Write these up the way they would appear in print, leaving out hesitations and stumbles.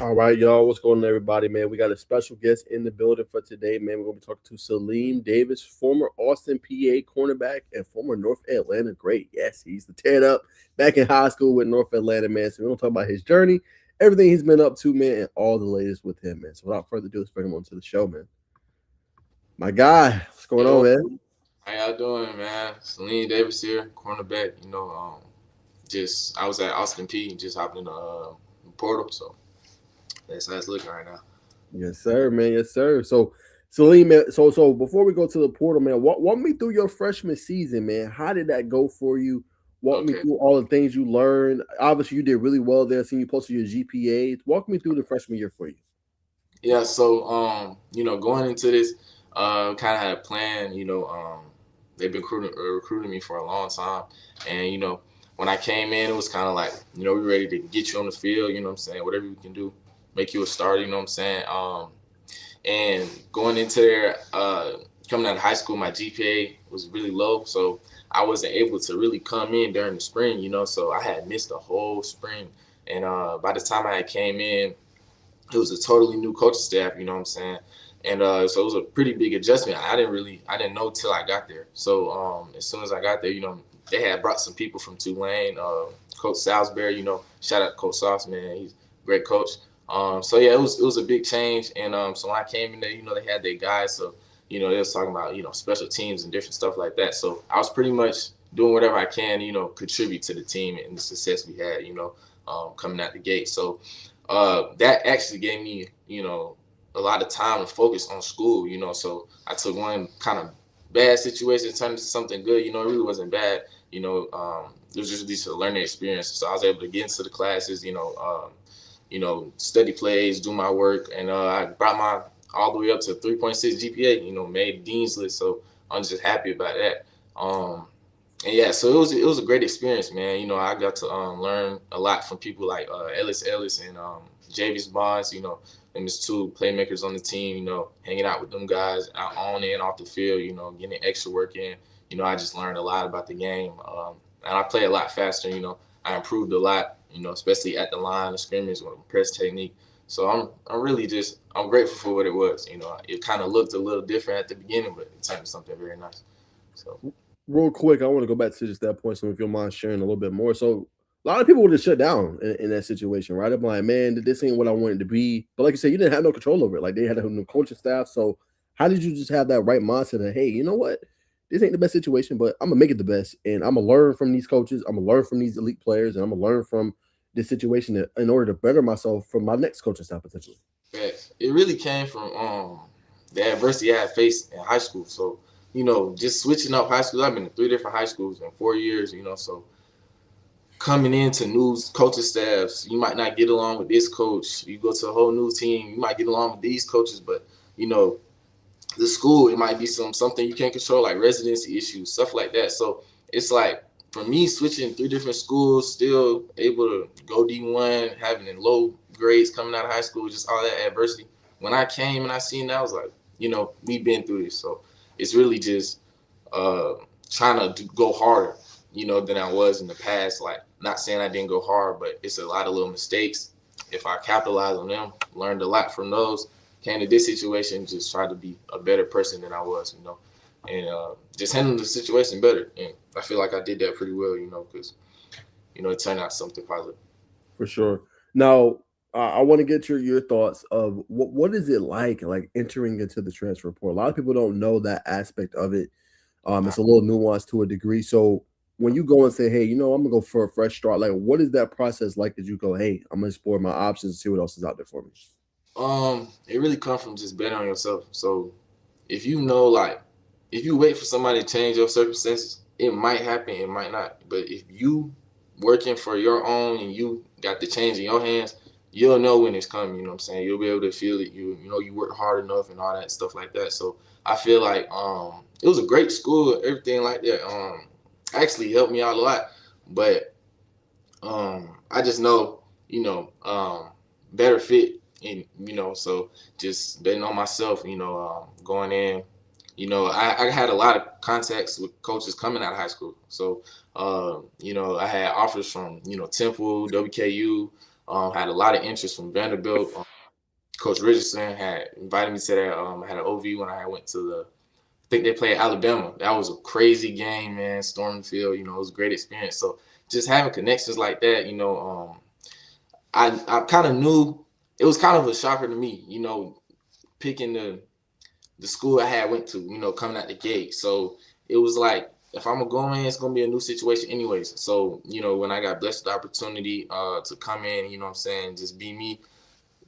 All right, y'all. What's going on, everybody, man? We got a special guest in the building for today, man. We're going to be talking to Saalim Davis, former Austin Peay cornerback and former North Atlanta great. Yes, he's the tear up back in high school with North Atlanta, man. So we're going to talk about his journey, everything he's been up to, man, and all the latest with him, man. So without further ado, let's bring him on to the show, man. My guy, what's going on, Yo, man? how y'all doing, man? Saalim Davis here, cornerback. Just I was at Austin Peay, just hopped in the portal, so that's how it's looking right now. Yes, sir, man. Yes, sir. So, Salim, man, so before we go to the portal, man, walk me through your freshman season, man. How did that go for you? Walk me Okay, through all the things you learned. Obviously, you did really well there. Seeing you posted your GPA. Walk me through the freshman year for you. yeah. So going into this, kind of had a plan. They've been recruiting me for a long time, and when I came in, it was kind of like we're ready to get you on the field. You know what I'm saying? Whatever we can do, make you a starter. You know what I'm saying? And going into there, coming out of high school, my GPA was really low, so I wasn't able to really come in during the spring. So I had missed the whole spring, and by the time I had came in, it was a totally new coaching staff. You know what I'm saying? And so it was a pretty big adjustment. I didn't know till I got there. So as soon as I got there, they had brought some people from Tulane, Coach Salisbury. Shout out to Coach Sauce, man. He's a great coach. So yeah, it was a big change. And so when I came in there, they had their guys. So they was talking about special teams and different stuff like that. So I was pretty much doing whatever I can, contribute to the team and the success we had, coming out the gate. So that actually gave me, a lot of time to focus on school, So I took one kind of bad situation and turned into something good. It really wasn't bad. It was just a learning experience. So I was able to get into the classes, study plays, do my work, and I brought my all the way up to 3.6 GPA. Made Dean's List. So I'm just happy about that. And yeah, so it was a great experience, man. I got to learn a lot from people like Ellis and Javis Bonds. And there's two playmakers on the team. Hanging out with them guys out on and off the field. Getting extra work in. I just learned a lot about the game, and I play a lot faster. I improved a lot. Especially at the line of scrimmage with press technique. So I'm really I'm grateful for what it was. It kind of looked a little different at the beginning, but it turned into something very nice. So. Real quick, I want to go back to just that point. So if you don't mind sharing a little bit more. So a lot of people would have shut down in that situation, right? I'm like, man, this ain't what I wanted to be. But like you said, you didn't have no control over it. Like they had a new coaching staff. So how did you just have that right mindset of, hey, you know what? This ain't the best situation, but I'm gonna make it the best, and I'm gonna learn from these coaches. I'm gonna learn from these elite players, and I'm gonna learn from this situation in order to better myself for my next coaching staff potentially. It really came from the adversity I had faced in high school. So, just switching up high schools. I've been to three different high schools in 4 years, so coming into new coaching staffs, you might not get along with this coach. You go to a whole new team, you might get along with these coaches, but the school, it might be something you can't control, like residency issues, stuff like that. So it's like for me switching three different schools, still able to go D1, having low grades coming out of high school, just all that adversity. When I came and I seen that, I was like, we've been through this. So it's really just uh, trying to go harder, than I was in the past. Like, not saying I didn't go hard, but it's a lot of little mistakes. If I capitalize on them, learned a lot from those, came to this situation, just tried to be a better person than I was, and just handling the situation better. And I feel like I did that pretty well, because, it turned out something positive. For sure. Now, I want to get your thoughts of what is it like entering into the transfer portal. A lot of people don't know that aspect of it. It's a little nuanced to a degree. So when you go and say, hey, I'm gonna go for a fresh start, like what is that process like? That you go, hey, I'm gonna explore my options and see what else is out there for me. It really comes from just betting on yourself. So if like, if you wait for somebody to change your circumstances, it might happen, it might not. But if you working for your own and you got the change in your hands, you'll know when it's coming. You know what I'm saying? You'll be able to feel it. You work hard enough and all that stuff like that. So I feel like it was a great school, everything like that. Actually helped me out a lot. But I just know, better fit. And, so just betting on myself, going in, I had a lot of contacts with coaches coming out of high school. So, I had offers from, Temple, WKU, Had a lot of interest from Vanderbilt. Coach Richardson had invited me to that. I had an OV when I went to I think they played Alabama. That was a crazy game, man. Storm field, it was a great experience. So just having connections like that, I kind of knew it was kind of a shocker to me, picking the school I had went to, coming out the gate. So it was like, if I'm going in, it's gonna be a new situation anyways. So, when I got blessed with the opportunity to come in, what I'm saying, just be me.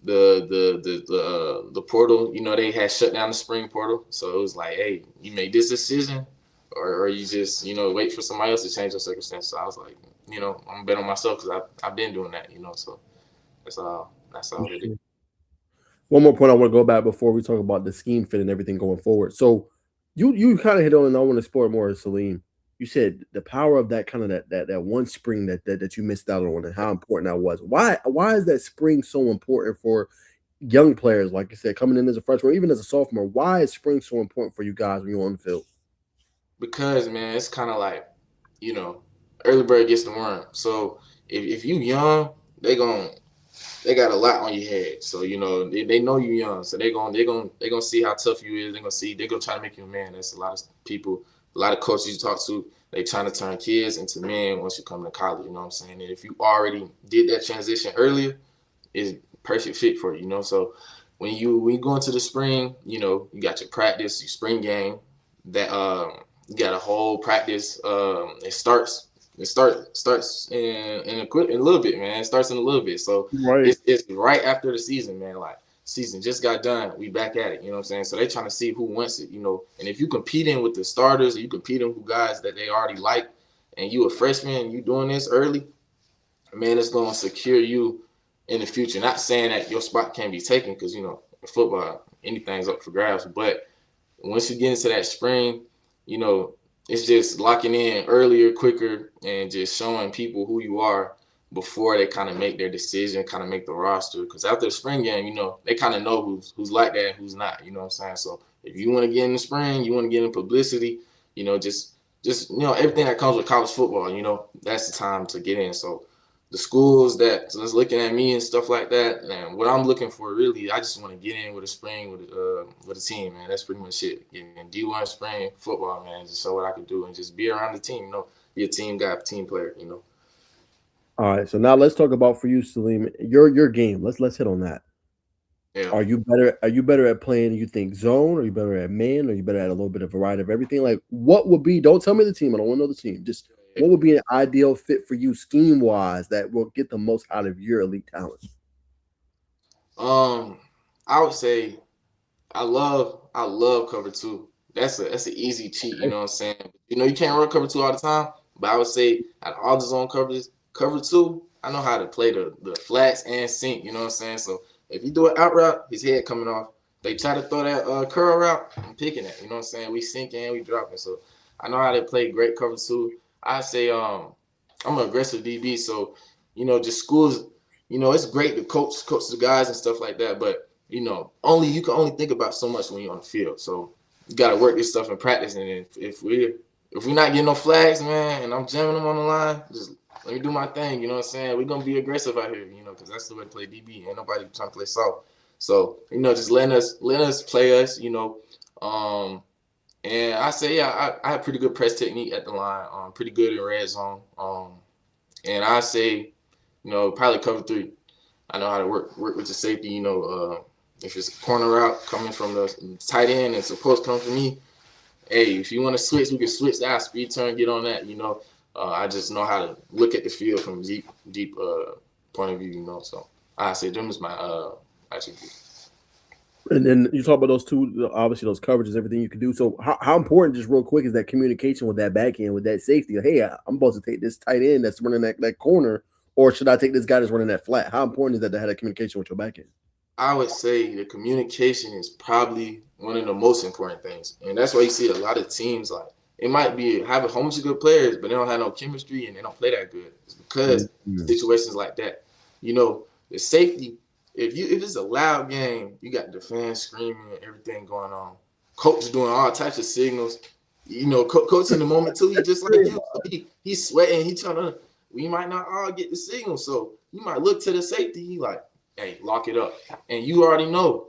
The portal, they had shut down the spring portal. So it was like, hey, you make this decision or you just, wait for somebody else to change your circumstance. So I was like, I'm gonna bet on myself because I've been doing that, so that's all it is. One more point I want to go back before we talk about the scheme fit and everything going forward. So you kind of hit on, and I want to explore more, Saalim. You said the power of that kind of that one spring that you missed out on and how important that was. Why is that spring so important for young players, like you said, coming in as a freshman, or even as a sophomore? Why is spring so important for you guys when you're on the field? Because, man, it's kind of like, early bird gets the worm. So if you young, they got a lot on your head. So, they know you young. So they're gonna see how tough you is. They're gonna try to make you a man. That's a lot of people, a lot of coaches you talk to, they trying to turn kids into men once you come to college, you know what I'm saying? And if you already did that transition earlier, it's perfect fit for you, So when you go into the spring, you got your practice, your spring game, that you got a whole practice. It starts in a little bit, man. It starts in a little bit. So Right. it's right after the season, man. Like, season just got done. We back at it. You know what I'm saying? So they trying to see who wants it, And if you competing with the starters, or you competing with guys that they already like, and you a freshman and you doing this early, man, it's going to secure you in the future. Not saying that your spot can't be taken because, in football, anything's up for grabs. But once you get into that spring, it's just locking in earlier, quicker, and just showing people who you are before they kind of make their decision, kind of make the roster. Because after the spring game, they kind of know who's like that and who's not. You know what I'm saying? So if you want to get in the spring, you want to get in publicity, just everything that comes with college football, that's the time to get in. So the schools that's looking at me and stuff like that, and what I'm looking for really, I just want to get in with a spring with a team, man. That's pretty much it. Getting in D1 spring football, man. Just show what I can do and just be around the team. Be a team guy, team player. All right. So now let's talk about for you, Saalim, your game. Let's hit on that. Yeah. Are you better at playing, you think, zone? Are you better at man? Are you better at a little bit of variety of everything? Like, what would be, don't tell me the team. I don't want to know the team. Just what would be an ideal fit for you scheme wise that will get the most out of your elite talent? I would say I love cover two. That's an easy cheat, you know what I'm saying? You can't run cover two all the time, but I would say out of all the zone coverages, cover two, I know how to play the flats and sink, you know what I'm saying? So if you do an out route, his head coming off. They try to throw that curl route, I'm picking it, you know what I'm saying? We sink and we dropping. So I know how to play great cover two. I say I'm an aggressive DB, so just schools, it's great to coach the guys and stuff like that, but you can only think about so much when you're on the field. So you got to work this stuff in practice. And if we're not getting no flags, man, and I'm jamming them on the line, just let me do my thing. You know what I'm saying? We're gonna be aggressive out here, because that's the way to play DB. Ain't nobody trying to play soft. So just letting us play us. And I say, yeah, I have pretty good press technique at the line. Pretty good in red zone. And I say, probably cover three. I know how to work with the safety. If it's a corner route coming from the tight end and supposed to come from me, hey, if you want to switch, we can switch that speed turn, get on that. I just know how to look at the field from a deep point of view. So I say them is my actually. And then you talk about those two, obviously those coverages, everything you can do. So how important, just real quick, is that communication with that back end, with that safety? Hey, I'm supposed to take this tight end that's running that corner, or should I take this guy that's running that flat? How important is that to have that communication with your back end? I would say the communication is probably one of the most important things. And that's why you see a lot of teams, like, it might be have a whole bunch of good players, but they don't have no chemistry and they don't play that good. It's because situations like that. The safety, if it's a loud game, you got the fans screaming and everything going on. Coach doing all types of signals. Coach in the moment too, he just like you. He's sweating, we might not all get the signal. So you might look to the safety. He like, hey, lock it up, and you already know.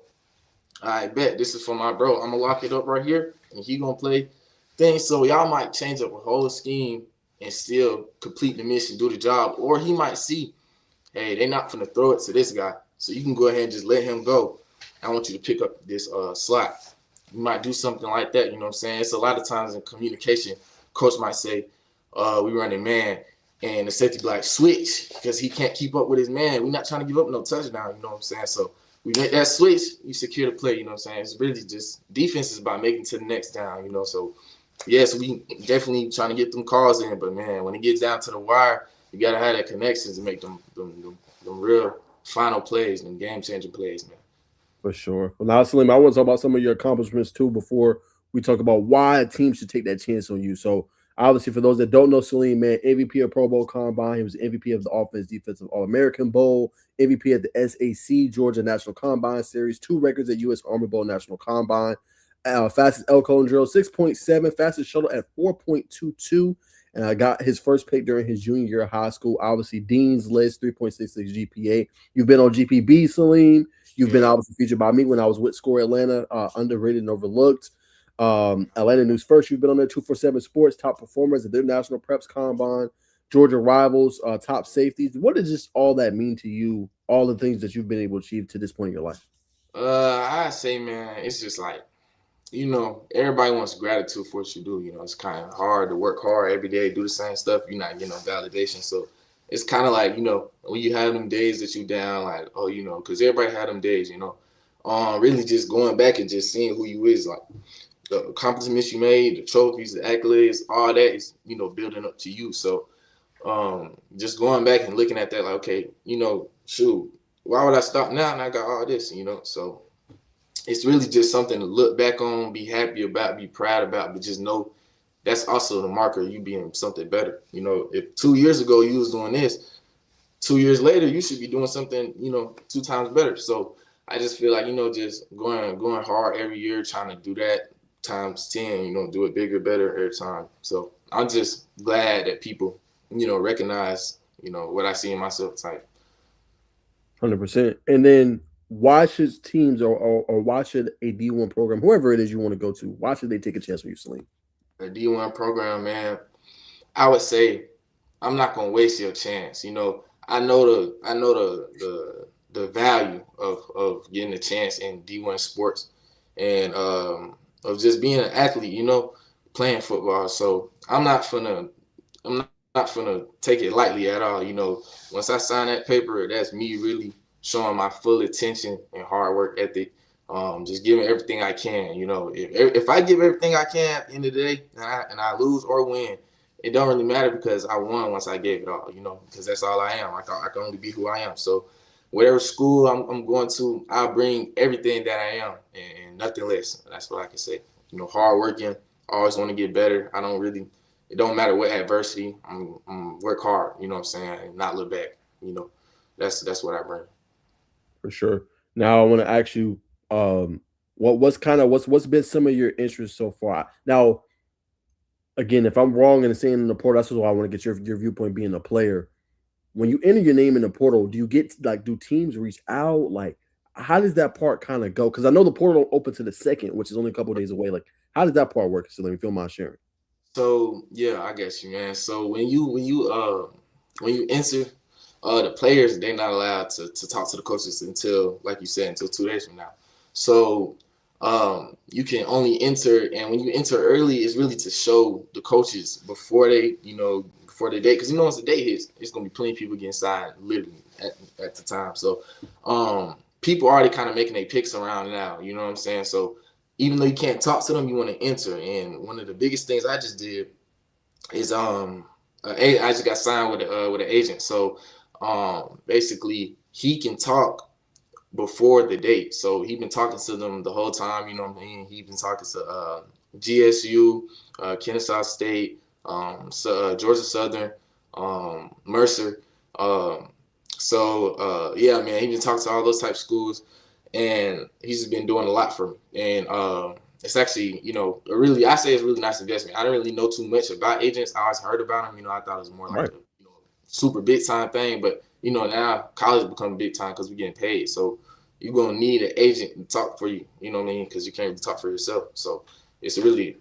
I bet this is for my bro. I'm gonna lock it up right here, and he gonna play things. So y'all might change up a whole scheme and still complete the mission, do the job, or he might see, hey, they're not gonna throw it to this guy, so you can go ahead and just let him go. I want you to pick up this slot. You might do something like that. You know what I'm saying? It's a lot of times in communication, coach might say, we running man, and the safety be like, switch, because he can't keep up with his man. We're not trying to give up no touchdown. You know what I'm saying? So we make that switch, you secure the play. You know what I'm saying? It's really just defense is about making to the next down. You know, so yes, we definitely trying to get them calls in, but man, when it gets down to the wire, you gotta have that connections to make them real final plays and game changing plays, man. For sure. Well, now, Saalim, I want to talk about some of your accomplishments too before we talk about why a team should take that chance on you. So, obviously, for those that don't know Saalim, man, MVP of Pro Bowl Combine. He was MVP of the Offense Defensive All American Bowl, MVP at the SAC Georgia National Combine Series, 2 records at U.S. Army Bowl National Combine, fastest elk cone drill 6.7, fastest shuttle at 4.22. And I got his first pick during his junior year of high school. Obviously, Dean's List, 3.66 GPA. You've been on GPB, Saalim. You've been obviously featured by me when I was with Score Atlanta, underrated and overlooked. Atlanta News First, you've been on there, 247 Sports, top performers at their National Preps Combine, Georgia Rivals, top safeties. What does just all that mean to you, all the things that you've been able to achieve to this point in your life? I say, man, it's just like, you know, everybody wants gratitude for what you do. You know, it's kind of hard to work hard every day, do the same stuff. You're not getting no validation. So it's kind of like, you know, when you have them days that you down, like, oh, you know, because everybody had them days, you know, really just going back and just seeing who you is, like the accomplishments you made, the trophies, the accolades, all that is, you know, building up to you. So just going back and looking at that, like, okay, you know, shoot, why would I stop now? And I got all this, you know, so it's really just something to look back on, be happy about, be proud about, but just know that's also the marker of you being something better. You know, if 2 years ago you was doing this, 2 years later you should be doing something, you know, 2 times better. So I just feel like, you know, just going hard every year, trying to do that times 10, you know, do it bigger, better every time. So I'm just glad that people, you know, recognize, you know, what I see in myself type. 100%. And then why should teams or why should a D1 program, whoever it is you want to go to, why should they take a chance on you, Saalim? A D1 program, man, I would say I'm not gonna waste your chance. You know, I know the value of getting a chance in D1 sports and of just being an athlete. You know, playing football. So I'm not gonna take it lightly at all. You know, once I sign that paper, that's me really showing my full attention and hard work ethic. Just giving everything I can. You know, if I give everything I can at the end of the day, and I lose or win, it don't really matter because I won once I gave it all. You know, because that's all I am. I can only be who I am. So whatever school I'm going to, I'll bring everything that I am and nothing less. That's what I can say. You know, hard working, always want to get better. It don't matter what adversity, I'm work hard, you know what I'm saying, and not look back. You know, that's what I bring. For sure. Now I want to ask you, what's been some of your interests so far? Now, again, if I'm wrong in saying in the portal, that's why I want to get your viewpoint being a player. When you enter your name in the portal, do you get like do teams reach out? Like, how does that part kind of go? Because I know the portal open to the second, which is only a couple of days away. Like, how does that part work? So let me feel my sharing. So yeah, I guess you, man. So when you enter, the players they're not allowed to talk to the coaches until, like you said, until 2 days from now. So you can only enter, and when you enter early, it's really to show the coaches before they, you know, before the date, because you know once the date hits, it's gonna be plenty of people getting signed literally at the time. So people are already kind of making their picks around now. You know what I'm saying? So even though you can't talk to them, you want to enter. And one of the biggest things I just did is I just got signed with an agent. So basically he can talk before the date. So he been talking to them the whole time. You know what I mean? He been talking to GSU, Kennesaw State, Georgia Southern, Mercer. Yeah, man, he been talking to all those type of schools, and he's just been doing a lot for me. And it's actually, you know, I say it's a really nice investment. I don't really know too much about agents. I always heard about them. You know, I thought it was more like Right. a, you know, super big time thing, but now college become big time because we're getting paid. So you're gonna need an agent to talk for you. You know what I mean? Because you can't really talk for yourself. So it's a really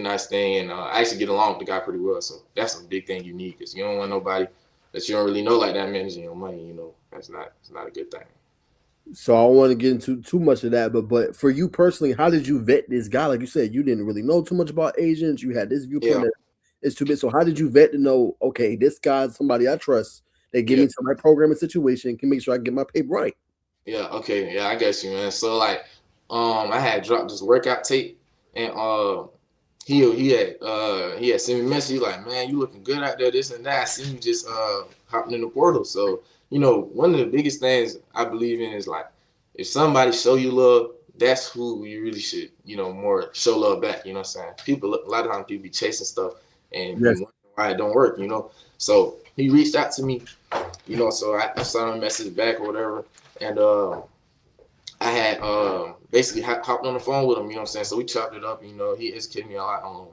nice thing, and I actually get along with the guy pretty well. So that's a big thing you need because you don't want nobody that you don't really know like that managing your money. It's not a good thing. So I don't want to get into too much of that, but for you personally, how did you vet this guy? Like you said, you didn't really know too much about agents. You had this viewpoint Yeah, that is too big. So how did you vet to know? Okay, this guy's somebody I trust. They give yeah, me to my programming situation, can make sure I get my paper right. yeah. Okay, yeah, I guess you, man. So like, I had dropped this workout tape, and he had sent me a message. He like, man, you looking good out there, this and that. I seen you just hopping in the portal. So one of the biggest things I believe in is like, if somebody show you love, that's who you really should more show love back. You know what I'm saying? People, a lot of times people be chasing stuff and be Yes, wondering why it don't work. So he reached out to me. So I sent him a message back or whatever, and I had basically hopped on the phone with him, you know what I'm saying? So we chopped it up, he educated me a lot on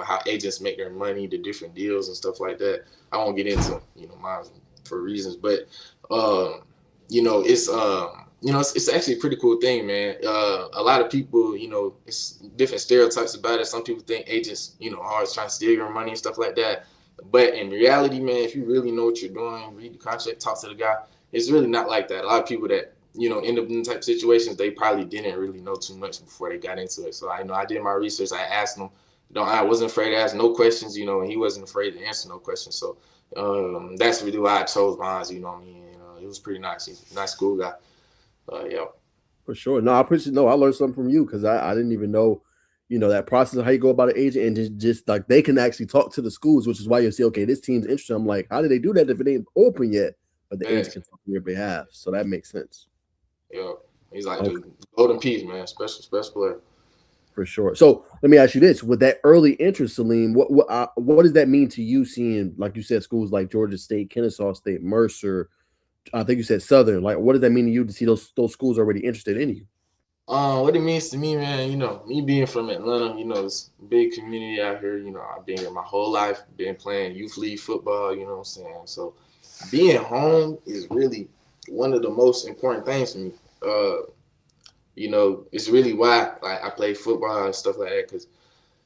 how agents make their money, the different deals and stuff like that. I won't get into, mine for reasons, but it's actually a pretty cool thing, man. A lot of people, it's different stereotypes about it. Some people think agents, are always trying to steal your money and stuff like that. But in reality, man, if you really know what you're doing, read the contract, talk to the guy, it's really not like that. A lot of people that end up in type situations, they probably didn't really know too much before they got into it. So I did my research. I asked him. I wasn't afraid to ask no questions, and he wasn't afraid to answer no questions. So that's really why I chose Bonds. You know what I mean? It was pretty nice. He's a nice, cool guy. Yeah. for sure. No, I appreciate. No, I learned something from you because I didn't even know, that process of how you go about an agent and just like they can actually talk to the schools, which is why you see, okay, this team's interested. I'm like, how did they do that if it ain't open yet? But the agent Yes. can talk on your behalf, so that makes sense. Yeah. He's like Okay. the golden piece, man. Special player. For sure. So let me ask you this: with that early interest, Salim, what does that mean to you? Seeing, like you said, schools like Georgia State, Kennesaw State, Mercer. I think you said Southern. Like, what does that mean to you to see those schools already interested in you? What it means to me, man, me being from Atlanta, it's a big community out here. I've been here my whole life, been playing youth league football, you know what I'm saying? So being home is really one of the most important things for me. It's really why like I play football and stuff like that because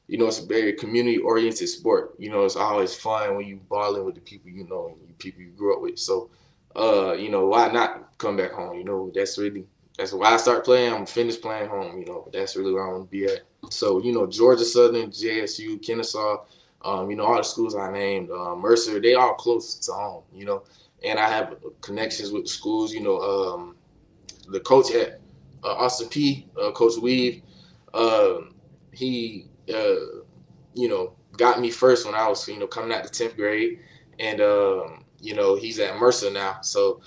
it's a very community oriented sport. It's always fun when you balling with the people and you people you grew up with. So, why not come back home? That's why I start playing. I'm finished playing home. That's really where I want to be at. So, Georgia Southern, JSU, Kennesaw, all the schools I named, Mercer, they all close to home. And I have connections with the schools. The coach at Austin Peay, Coach Weave, he got me first when I was coming out the 10th grade, and he's at Mercer now. So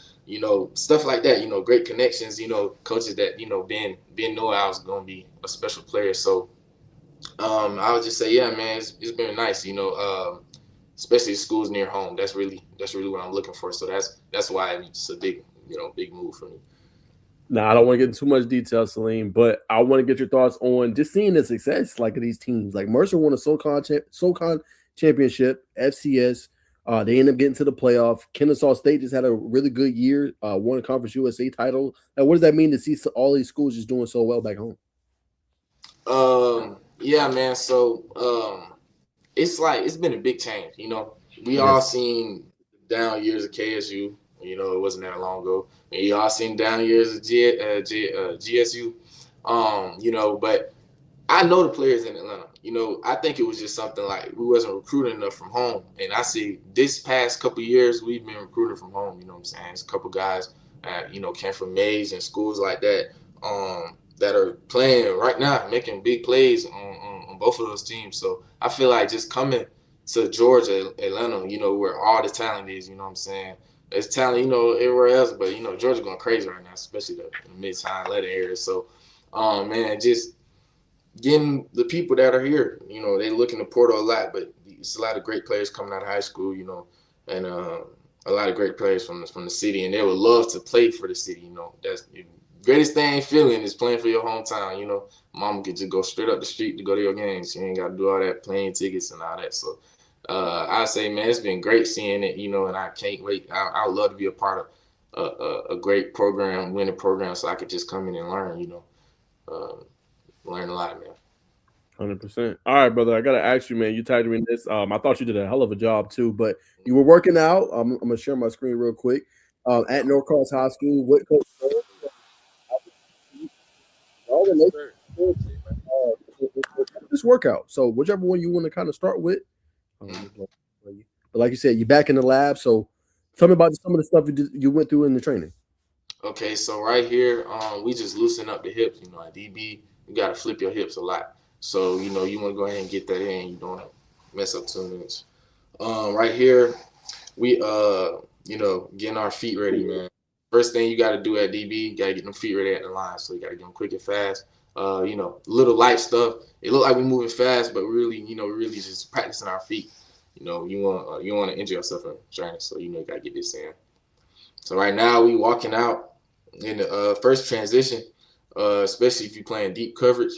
stuff like that. Great connections. Coaches that been know I was gonna be a special player. So I would just say, yeah, man, it's been nice. Especially schools near home. That's really what I'm looking for. So that's why it's a big move for me. Now, I don't want to get into too much detail, Salim, but I want to get your thoughts on just seeing the success like of these teams. Like Mercer won a SoCon championship, FCS. They ended up getting to the playoff. Kennesaw State just had a really good year, won a Conference USA title. Now, what does that mean to see all these schools just doing so well back home? Yeah, man. So it's like it's been a big change. We all Yes. seen down years of KSU. It wasn't that long ago. And you all seen down years of GSU. But I know the players in Atlanta. I think it was just something like we wasn't recruiting enough from home. And I see this past couple of years we've been recruiting from home. You know what I'm saying? It's a couple guys, came from Mays and schools like that, that are playing right now, making big plays on both of those teams. So I feel like just coming to Georgia, Atlanta, where all the talent is. You know what I'm saying? There's talent, everywhere else, but Georgia going crazy right now, especially the mid-high Atlanta area. So, man, just getting the people that are here. They look in the portal a lot, but it's a lot of great players coming out of high school. And a lot of great players from the city, and they would love to play for the city. That's the greatest thing feeling is playing for your hometown. Mom could just go straight up the street to go to your games. You ain't got to do all that plane tickets and all that. So I say, man, it's been great seeing it, you know, and I can't wait. I would love to be a part of a great program, winning program, so I could just come in and learn, you know, learn a lot, man. 100%. All right, brother. I gotta ask you, man. You tagged me in this. I thought you did a hell of a job too, but you were working out. I'm gonna share my screen real quick. At North Cross High School, what coach? All the this workout. So whichever one you want to kind of start with. But like you said, you're back in the lab. So tell me about some of the stuff you went through in the training. Okay, so right here, we just loosen up the hips. You know, at DB, you got to flip your hips a lot. So, you know, you want to go ahead and get that in. You don't mess up 2 minutes. Right here, we, you know, getting our feet ready, man. First thing you got to do at DB, you got to get them feet ready at the line. So you got to get them quick and fast. You know, little light stuff. It look like we're moving fast, but really, you know, really just practicing our feet. You know, you want to injure yourself in training, so you know you got to get this in. So right now we walking out in the first transition, especially if you're playing deep coverage.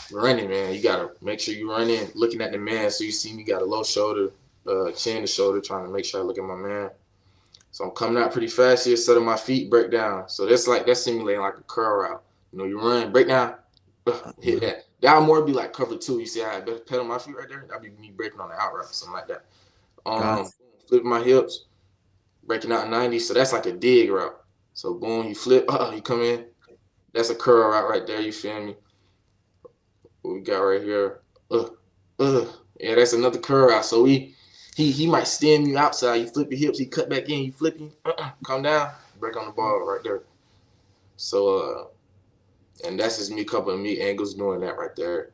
Running, man, you gotta make sure you run in, looking at the man. So you see me got a low shoulder, chin to shoulder, trying to make sure I look at my man. So I'm coming out pretty fast here, setting my feet, break down. So that's simulating like a curl route. You know, you run, break down, hit that. That would more be like cover 2. You see how I better pedal my feet right there? That'd be me breaking on the out route, something like that. Flipping my hips, breaking out 90. So that's like a dig route. So boom, you flip, you come in. That's a curl route right there. You feel me? What we got right here? Yeah, that's another curl route. So he might stem you outside. You flip your hips. He cut back in. You flip him. Come down. Break on the ball right there. So and that's just me, a couple of me angles doing that right there.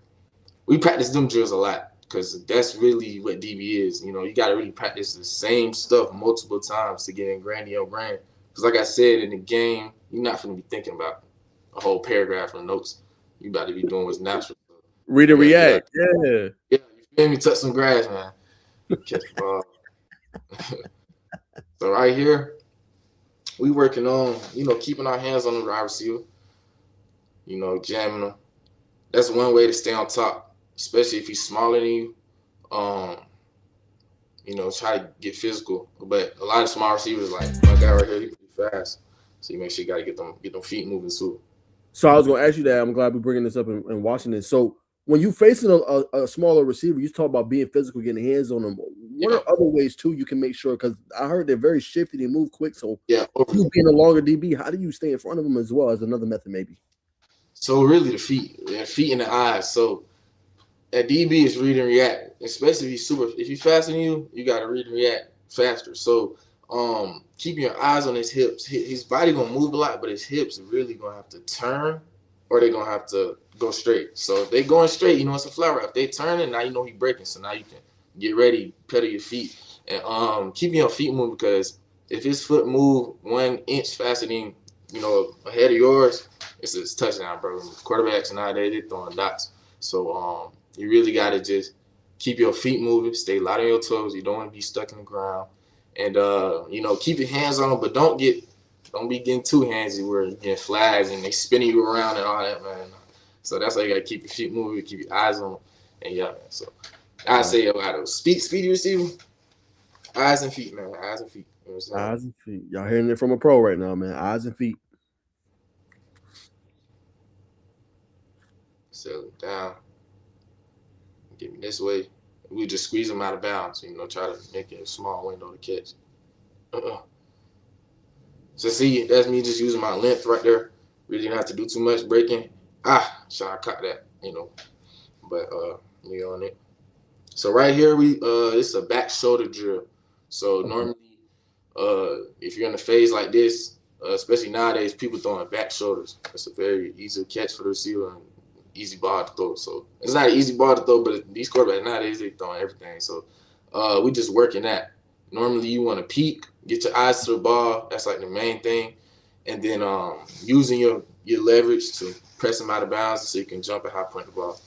We practice them drills a lot because that's really what DB is. You know, you got to really practice the same stuff multiple times to get ingrained in your brain. Because like I said, in the game, you're not going to be thinking about a whole paragraph of notes. You about to be doing what's natural. Read and react. Yeah. Yeah, you feel me? Touch some grass, man. Catch the ball. So right here, we working on, you know, keeping our hands on the wide receiver. You know, jamming them. That's one way to stay on top, especially if he's smaller than you. You know, try to get physical. But a lot of small receivers, like my guy right here, he's pretty fast. So you make sure you got to get them feet moving too. So I was going to ask you that. I'm glad we're bringing this up and watching this. So when you facing a smaller receiver, you talk about being physical, getting hands on them. What are other ways too you can make sure? Because I heard they're very shifty, they move quick. So you being a longer DB, how do you stay in front of them as well as another method maybe? So really the feet and the eyes. So at DB is read and react, especially if he's faster than you, you got to read and react faster. So keeping your eyes on his hips. His body gonna move a lot, but his hips are really gonna have to turn, or they're gonna have to go straight. So if they going straight, you know it's a flat route. If they turning, now you know he breaking. So now you can get ready, pedal your feet, and keeping your feet moving, because if his foot move 1 inch faster than, you know, ahead of yours, it's a touchdown, bro. Quarterbacks nowadays, they throwing dots. So you really gotta just keep your feet moving, stay light on your toes. You don't want to be stuck in the ground. And you know, keep your hands on them, but don't be getting too handsy where you get flags and they spinning you around and all that, man. So that's why you gotta keep your feet moving, keep your eyes on them, and yeah, man. So I say about speedy receiver, eyes and feet, man. Eyes and feet. You know eyes and feet. Y'all hearing it from a pro right now, man. Eyes and feet. Settle down. Get me this way. We just squeeze them out of bounds, you know, try to make it a small window to catch. So see, that's me just using my length right there. Really didn't have to do too much breaking. So I caught that, you know. But we on it. So right here, it's a back shoulder drill. So normally, if you're in a phase like this, especially nowadays, people throwing back shoulders. It's a very easy catch for the receiver and easy ball to throw. So it's not an easy ball to throw, but these quarterbacks nowadays, they throwing everything. So we just working that. Normally you want to peek, get your eyes to the ball. That's like the main thing. And then using your leverage to press them out of bounds so you can jump and high point the ball.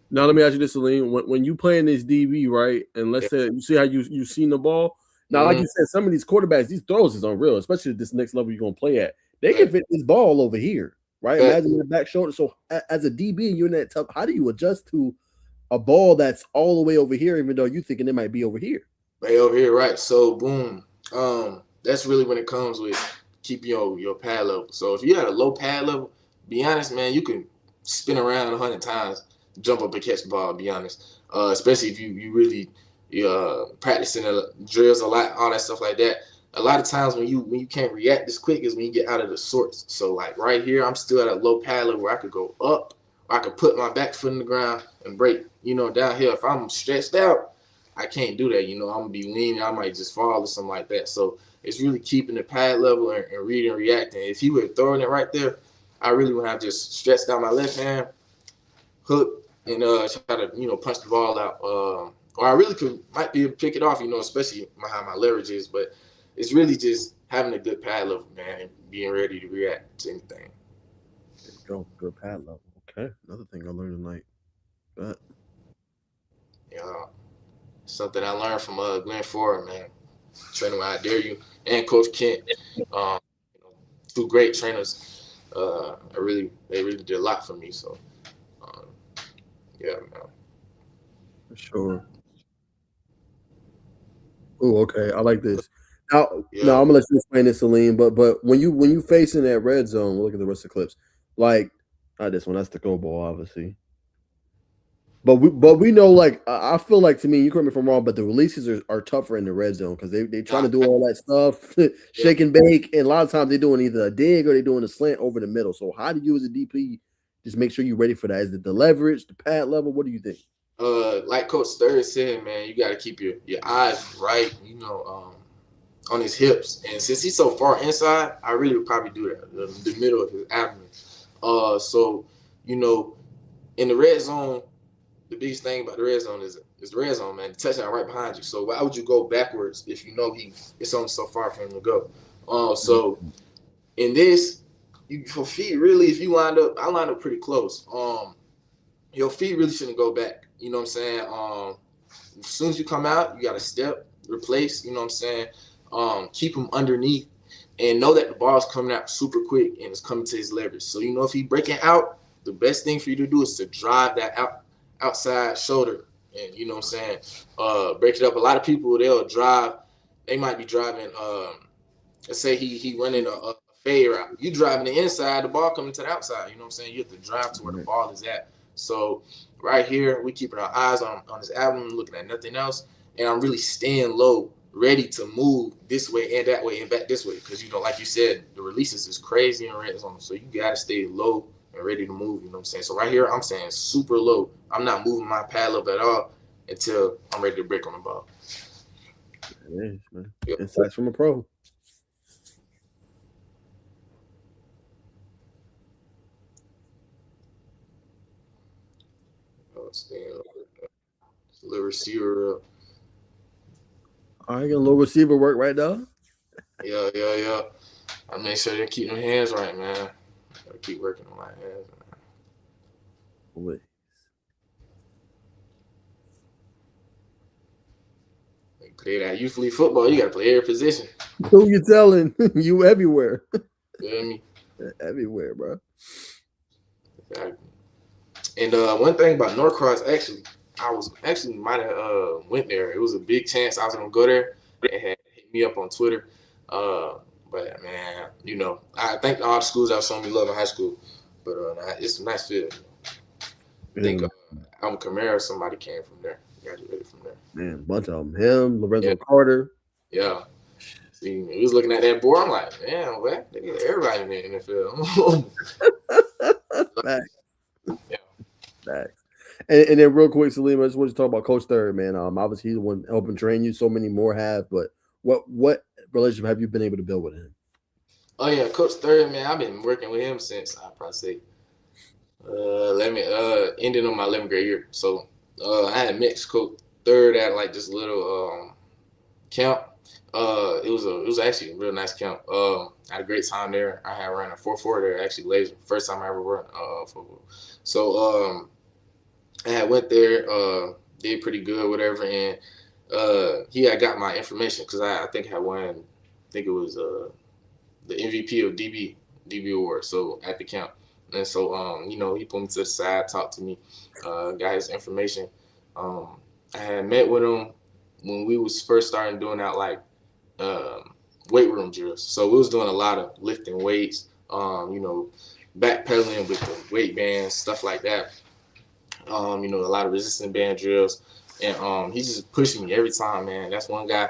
Now let me ask you this, Saalim. When you playing this DB, right? And let's say you see how you seen the ball. Now, like you said, some of these quarterbacks, these throws is unreal, especially at this next level you're gonna play at. They can fit this ball over here. Right, imagine the back shoulder. So as a DB, you're in that tough. How do you adjust to a ball that's all the way over here, even though you thinking it might be over here. Right over here, right? So boom, that's really when it comes with keeping your pad level. So if you had a low pad level, be honest, man, you can spin around 100 times, jump up and catch the ball. Be honest, especially if you really practicing drills a lot, all that stuff like that. A lot of times when you can't react as quick is when you get out of the sorts. So like right here, I'm still at a low pad level where I could go up, or I could put my back foot in the ground and break. Down here, if I'm stretched out, I can't do that. I'm gonna be leaning. I might just fall or something like that. So it's really keeping the pad level and reading and reacting. If he were throwing it right there, I really would have just stretched out my left hand, hook, and try to punch the ball out. Or I really might be able to pick it off. Especially how my leverage is. But it's really just having a good pad level, man, and being ready to react to anything. There you go, good pad level. Okay, another thing I learned tonight. But Yeah, something I learned from Glenn Ford, man. Training with I Dare You and Coach Kent. Um, Two great trainers. They really did a lot for me. So um, yeah, man. for sure. Oh, okay. I like this. Now Yeah. I'm gonna let you explain this, Salim. But when you facing that red zone, we'll look at the rest of the clips. Like not this one. That's the goal ball, obviously. But we know like I feel like to me, you correct me if I'm wrong, but the releases are tougher in the red zone because they trying Nah, to do all that stuff, yeah. shake and bake, and a lot of times they're doing either a dig or they're doing a slant over the middle. So how do you as a DP just make sure you're ready for that? Is it the leverage, the pad level? What do you think? Like Coach Sturry said, man, you got to keep your eyes right, on his hips. And since he's so far inside, I really would probably do that, the middle of his abdomen. So you know, in the red zone, the biggest thing about the red zone is the red zone, man. The touchdown right behind you. So why would you go backwards if you know it's only so far for him to go? So in this, your feet really, if you I lined up pretty close. Your feet really shouldn't go back. You know what I'm saying? As soon as you come out, you got to step, replace. You know what I'm saying? Keep him underneath, and know that the ball's coming out super quick and it's coming to his leverage. So if he breaking out, the best thing for you to do is to drive that outside shoulder, and you know what I'm saying. Break it up. A lot of people they'll drive. They might be driving. Let's say he running a fade route. You driving the inside, the ball coming to the outside. You know what I'm saying? You have to drive to where the ball is at. So right here, we keeping our eyes on his abdomen, looking at nothing else, and I'm really staying low, ready to move this way and that way and back this way. Because like you said, the releases is crazy in red zone, so you gotta stay low and ready to move. You know what I'm saying? So right here, I'm saying super low. I'm not moving my pad up at all until I'm ready to break on the ball. It is, man. Yep. Insights from a pro. Staying low. Little receiver up. All right, get a little receiver work right now. Yeah. I make sure they keep them hands right, man. Gotta keep working on my hands. Wait. Like play that youth league football, you gotta play every position. Who you telling? You everywhere. You know what I mean? Everywhere, bro. Exactly. And one thing about Norcross, actually, I was actually might have went there. It was a big chance I was gonna go there. They had hit me up on Twitter. Uh, but man, I thank all the schools that have shown me love in high school. But it's a nice field. I think Yeah, Alvin Kamara, somebody came from there. Graduated from there. man, bunch of them. Him, Yeah, Lorenzo Carter. yeah. See, he was looking at that board. I'm like, man, what? They get everybody in the NFL. Facts. Yeah. Facts. And then real quick, Salim, I just want to talk about Coach Third, man. Obviously he's the one helping train you. So many more have, but what relationship have you been able to build with him? Oh yeah, Coach Third, man. I've been working with him since I probably say ending on my 11th grade year. So I had met Coach Third at like this little camp. It was actually a real nice camp. I had a great time there. I had run a 4.4 there actually later. First time I ever run football. So I had went there, did pretty good, whatever, and he had got my information because I think I had won. I think it was the MVP of DB award. So at the camp, and so he pulled me to the side, talked to me, got his information, I had met with him when we was first starting doing that like um, weight room drills. So we was doing a lot of lifting weights, backpedaling with the weight bands, stuff like that. A lot of resistance band drills, and he just pushed me every time, man. That's one guy.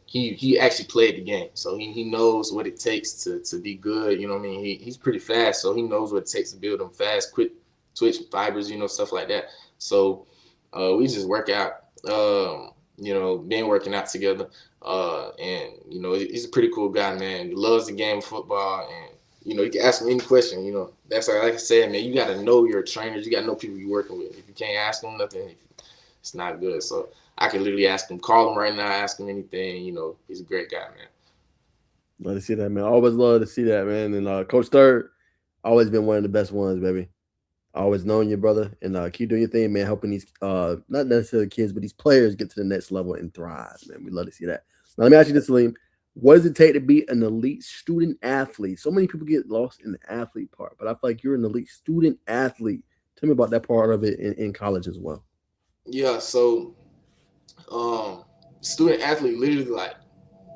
He actually played the game, so he knows what it takes to be good. You know what I mean? He's pretty fast, so he knows what it takes to build them fast, quick twitch fibers, stuff like that. So we just work out. Been working out together, and he's a pretty cool guy, man. He loves the game of football, and you can ask him any question. That's like I said, man. You got to know your trainers. You got to know people you're working with. If you can't ask them nothing, it's not good. So I can literally ask him, call him right now, ask him anything. He's a great guy, man. Love to see that, man. Always love to see that, man. And Coach Third, always been one of the best ones, baby. Always known you, brother, and keep doing your thing, man. Helping these not necessarily kids, but these players get to the next level and thrive, man. We love to see that. Now, let me ask you this, Saleem. What does it take to be an elite student athlete? So many people get lost in the athlete part, but I feel like you're an elite student athlete. Tell me about that part of it in college as well. Yeah. So, student athlete, literally like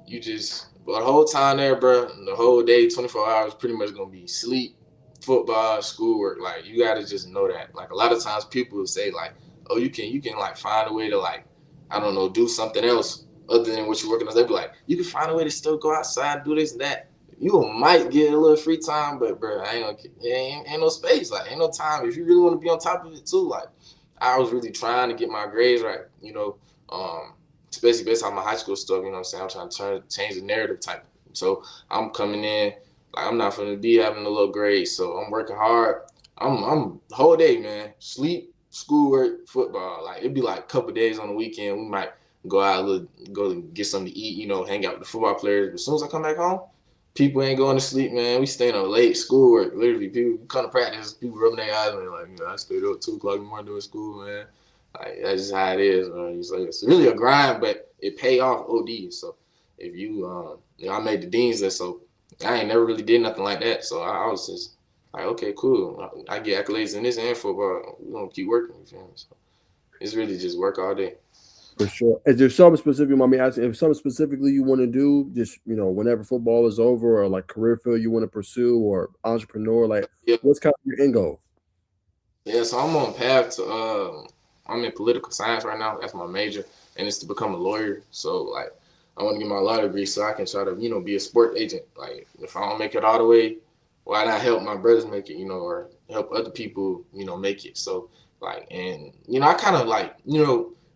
you just the whole time there, bro. The whole day, 24 hours, pretty much gonna be sleep, football, schoolwork. Like you gotta just know that. Like a lot of times people will say like, oh, you can like find a way to like, I don't know, do something else other than what you're working on. They'll be like, you can find a way to still go outside, do this and that. You might get a little free time, but bro, ain't no space. Like ain't no time. If you really want to be on top of it too, like I was really trying to get my grades right, especially based on my high school stuff, you know what I'm saying? I'm trying to change the narrative type. So I'm coming in, like I'm not gonna be having a little grade. So I'm working hard. I'm the whole day, man. Sleep, schoolwork, football. Like it'd be like a couple days on the weekend. We might go out, go get something to eat, hang out with the football players. But as soon as I come back home, people ain't going to sleep, man. We staying up late, schoolwork. Literally, people come to practice, people rubbing their eyes, and like, I stayed up 2 o'clock in the morning doing school, man. Like that's just how it is, man. It's really a grind, but it pay off OD. So if I made the dean's list, so I ain't never really did nothing like that. So I was just like, okay, cool. I get accolades in this and football. We're gonna keep working, you feel me? So it's really just work all day. For sure. Is there something specific, mommy asking, if something specifically you want to do, just whenever football is over, or like career field you want to pursue, or entrepreneur, like Yeah, what's kind of your end goal? yeah. So I'm on path to I'm in political science right now. That's my major, and it's to become a lawyer. So like, I want to get my law degree so I can try to be a sport agent. Like if I don't make it all the way, why not help my brothers make it? Or help other people make it. So like, and I kind of like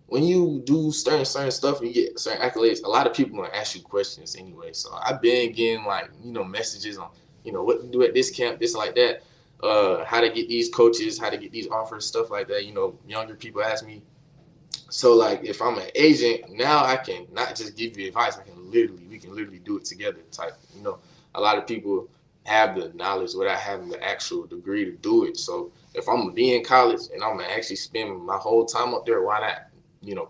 when you do certain stuff and you get certain accolades, a lot of people gonna ask you questions anyway. So I've been getting like messages on what to do at this camp, this and like that, how to get these coaches, how to get these offers, stuff like that. Younger people ask me. So like if I'm an agent now, I can not just give you advice. We can literally do it together. Type. A lot of people have the knowledge without having the actual degree to do it. So if I'm gonna be in college and I'm gonna actually spend my whole time up there, why not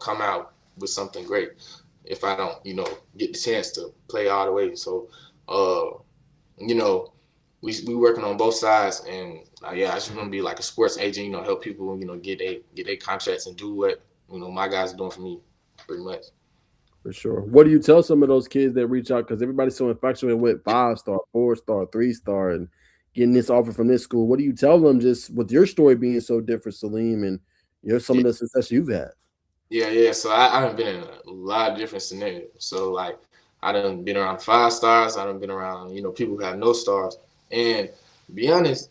come out with something great if I don't get the chance to play all the way. So you know we working on both sides, and yeah, I just want to be like a sports agent, help people, get their contracts and do what my guys are doing for me, pretty much. For sure. What do you tell some of those kids that reach out? Because everybody's so infatuated with 5-star, 4-star, 3-star, and getting this offer from this school. What do you tell them, just with your story being so different, Saleem, and some Yeah, of the success you've had? yeah. So I done been in a lot of different scenarios. So like I done been around 5 stars. I done been around people who have no stars. And to be honest,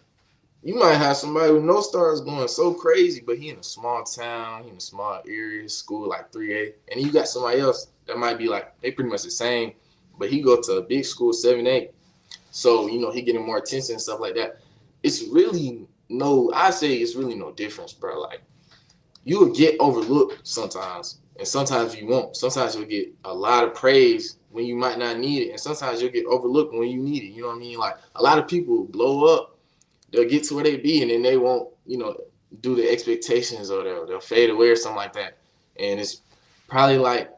you might have somebody with no stars going so crazy, but he in a small town, he in a small area, school like 3A, and you got somebody else that might be like they pretty much the same, but he go to a big school 7A, so he getting more attention and stuff like that. It's really I say it's really no difference, bro. Like you will get overlooked sometimes, and sometimes you won't. Sometimes you'll get a lot of praise when you might not need it, and sometimes you'll get overlooked when you need it. You know what I mean? Like a lot of people blow up, they'll get to where they be, and then they won't, do the expectations, or they'll fade away or something like that. And it's probably like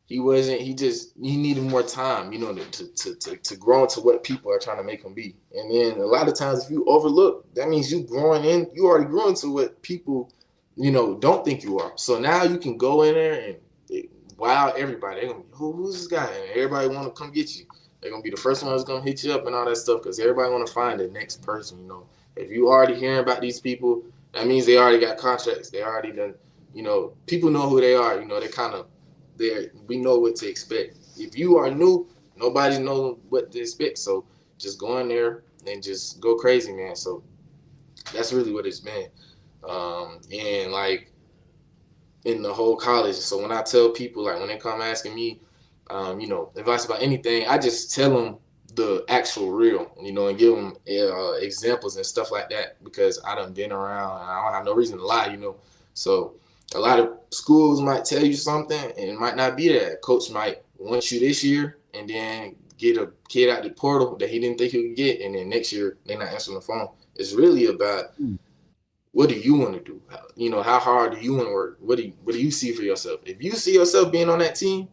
he needed more time, to grow into what people are trying to make him be. And then a lot of times if you overlook, that means you already grew into what people don't think you are. So now you can go in there and wow everybody. They're gonna be, who's this guy? And everybody want to come get you. They're gonna be the first one that's gonna hit you up and all that stuff because everybody want to find the next person. If you already hearing about these people, that means they already got contracts. They already done. People know who they are. They kind of there. We know what to expect. If you are new, nobody knows what to expect. So just go in there and just go crazy, man. So that's really what it's been. And like in the whole college. So when I tell people, like when they come asking me, advice about anything, I just tell them the actual real, and give them examples and stuff like that because I done been around and I don't have no reason to lie. So a lot of schools might tell you something and it might not be that. Coach might want you this year and then get a kid out the portal that he didn't think he could get, and then next year they're not answering the phone. It's really about what do you want to do? How hard do you want to work? What do you see for yourself? If you see yourself being on that team,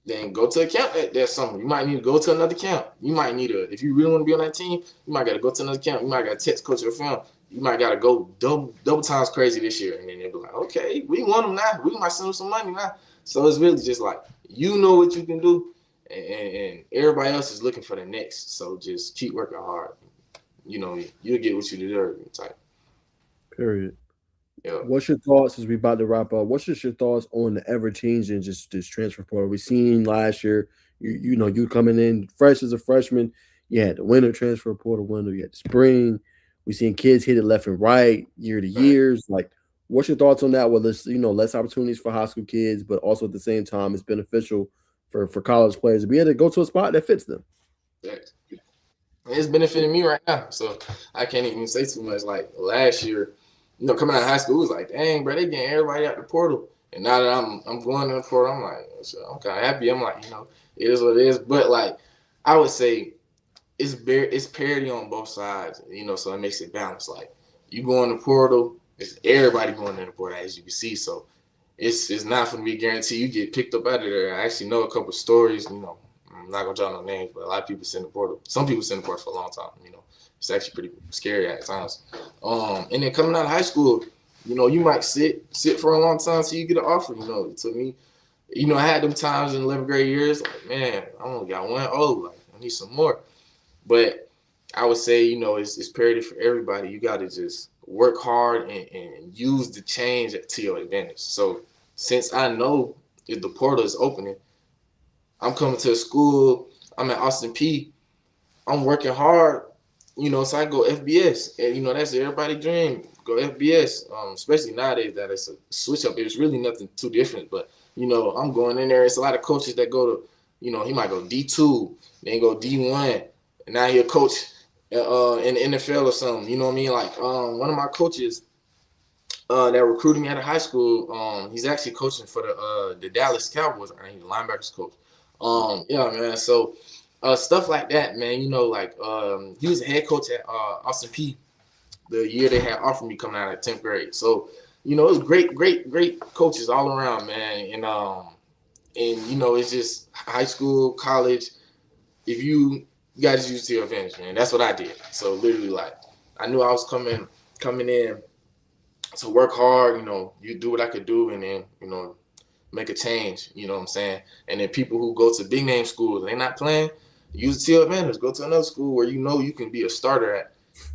then go to a camp that summer. You might need to go to another camp. You might need if you really want to be on that team, you might got to go to another camp. You might got to text coach your film. You might got to go double times crazy this year. And then they'll be like, okay, we want them now. We might send them some money now. So it's really just like, you know what you can do. And everybody else is looking for the next. So just keep working hard. You'll get what you deserve type. Period. Yeah. What's your thoughts as we about to wrap up? What's just your thoughts on the ever changing just this transfer portal? We seen last year, you coming in fresh as a freshman, you had the winter transfer portal window, you had the spring. We seen kids hit it left and right, year to years. Like, what's your thoughts on that? Well, there's less opportunities for high school kids, but also at the same time, it's beneficial for college players to be able to go to a spot that fits them. It's benefiting me right now, so I can't even say too much. Like last year, coming out of high school, it was like, dang, bro, they getting everybody out the portal. And now that I'm going to the portal, I'm like, I'm kind of happy. I'm like, it is what it is. But like, I would say it's parity on both sides, so it makes it balanced. Like you go in the portal, it's everybody going in the portal, as you can see. So it's not going to be guaranteed you get picked up out of there. I actually know a couple of stories, I'm not gonna draw no names, but a lot of people send the portal. Some people send the portal for a long time. It's actually pretty scary at times. And then coming out of high school, you might sit for a long time till you get an offer. It took me, I had them times in 11th grade years, like, man, I only got one. Oh, like I need some more. But I would say, it's parity for everybody. You got to just work hard and use the change to your advantage. So since I know if the portal is opening, I'm coming to a school. I'm at Austin Peay. I'm working hard, so I go FBS. And, that's everybody's dream. Go FBS, especially nowadays that it's a switch up. It's really nothing too different. But, I'm going in there. It's a lot of coaches that go to, he might go D2, then go D1. And now he'll coach in the NFL or something. You know what I mean? Like one of my coaches that recruited me out of high school, he's actually coaching for the Dallas Cowboys. He's a linebackers coach. Yeah, man. So stuff like that, man. He was a head coach at Austin Peay the year they had offered me coming out of 10th grade. So, it was great coaches all around, man. And it's just high school, college. If you got to use it to your advantage, man. That's what I did. So literally, like, I knew I was coming in to work hard. You do what I could do, and then make a change, you know what I'm saying? And then people who go to big name schools, they're not playing, use it to your advantage. Go to another school where you can be a starter at,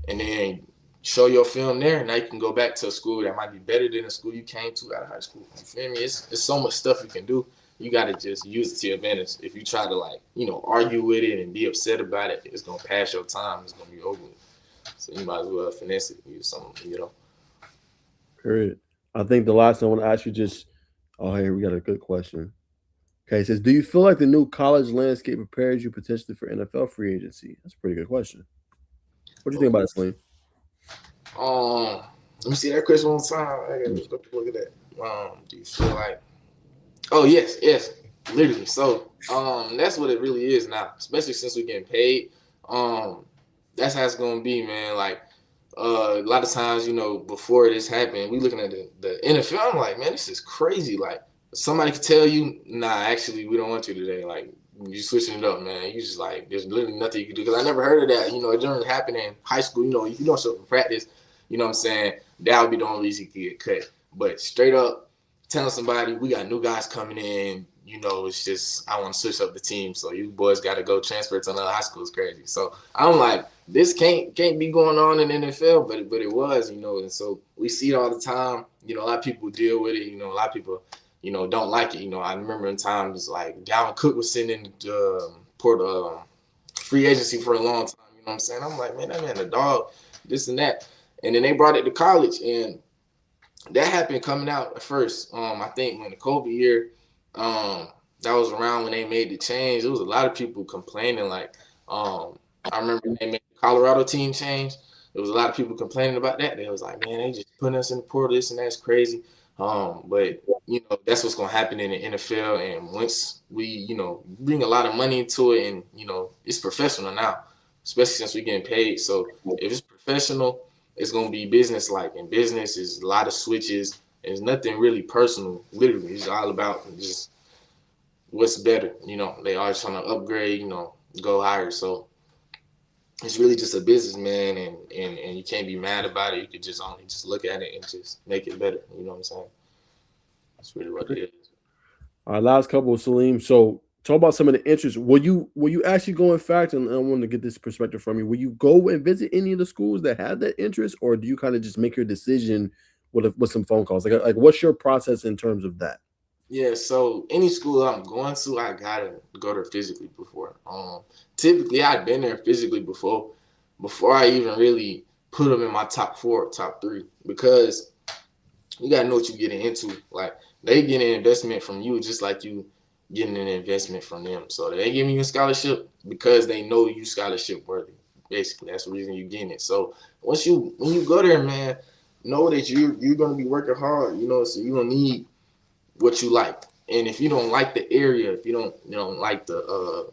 and then show your film there. Now you can go back to a school that might be better than the school you came to out of high school. You feel me? It's so much stuff you can do. You got to just use it to your advantage. If you try to argue with it and be upset about it, it's going to pass your time. It's going to be over with. So you might as well finesse it, use something, Period. I think the last thing I want to ask you here we got a good question. Okay, it says, do you feel like the new college landscape prepares you potentially for NFL free agency? That's a pretty good question. What do you think about it, Saalim? Let me see that question one time. I gotta just look at that. Do you feel like? Oh yes, literally. So that's what it really is now, especially since we're getting paid. That's how it's gonna be, man. Like a lot of times, before this happened, we looking at the NFL. I'm like, man, this is crazy. Like somebody could tell you, nah, actually, we don't want you today. Like you switching it up, man. You just like, there's literally nothing you can do. Because I never heard of that. It didn't happen in high school. If you don't show up for practice, you know what I'm saying, that would be the only reason he could get cut. But straight up telling somebody we got new guys coming in, you know, it's just I want to switch up the team, so you boys got to go transfer to another high school is crazy. So I'm like, this can't be going on in the NFL, but it was, you know, and so we see it all the time. You know, a lot of people deal with it. You know, a lot of people, you know, don't like it. You know, I remember in times like Dalvin Cook was sitting in port free agency for a long time. You know what I'm saying? I'm like, man, that man a dog, this and that. And then they brought it to college, and that happened coming out at first. I think when the COVID year, that was around when they made the change. There was a lot of people complaining. Like, I remember when they made the Colorado team change. There was a lot of people complaining about that. They was like, man, they just putting us in the portal, this and that's crazy. But you know, that's what's gonna happen in the NFL. And once we, you know, bring a lot of money into it, and you know, it's professional now, especially since we're getting paid. So if it's professional, it's gonna be business like. And business is a lot of switches. It's nothing really personal. Literally, it's all about just what's better. You know, they always trying to upgrade. You know, go higher. So it's really just a business, man, and you can't be mad about it. You could just only just look at it and just make it better. You know what I'm saying? That's really what it is. Our last couple, Saleem. So talk about some of the interests. Will you actually go, in fact, and I want to get this perspective from you, will you go and visit any of the schools that have that interest, or do you kind of just make your decision with some phone calls? Like what's your process in terms of that? Yeah, so any school I'm going to, I gotta go there physically before. Typically I've been there physically before I even really put them in my top four, top three, because you gotta know what you're getting into. Like, they get an investment from you just like you getting an investment from them. So they giving you a scholarship because they know you scholarship worthy. Basically, that's the reason you're getting it. So when you go there, man, know that you're gonna be working hard. You know, so you're gonna need what you like. And if you don't like the area, if you don't like the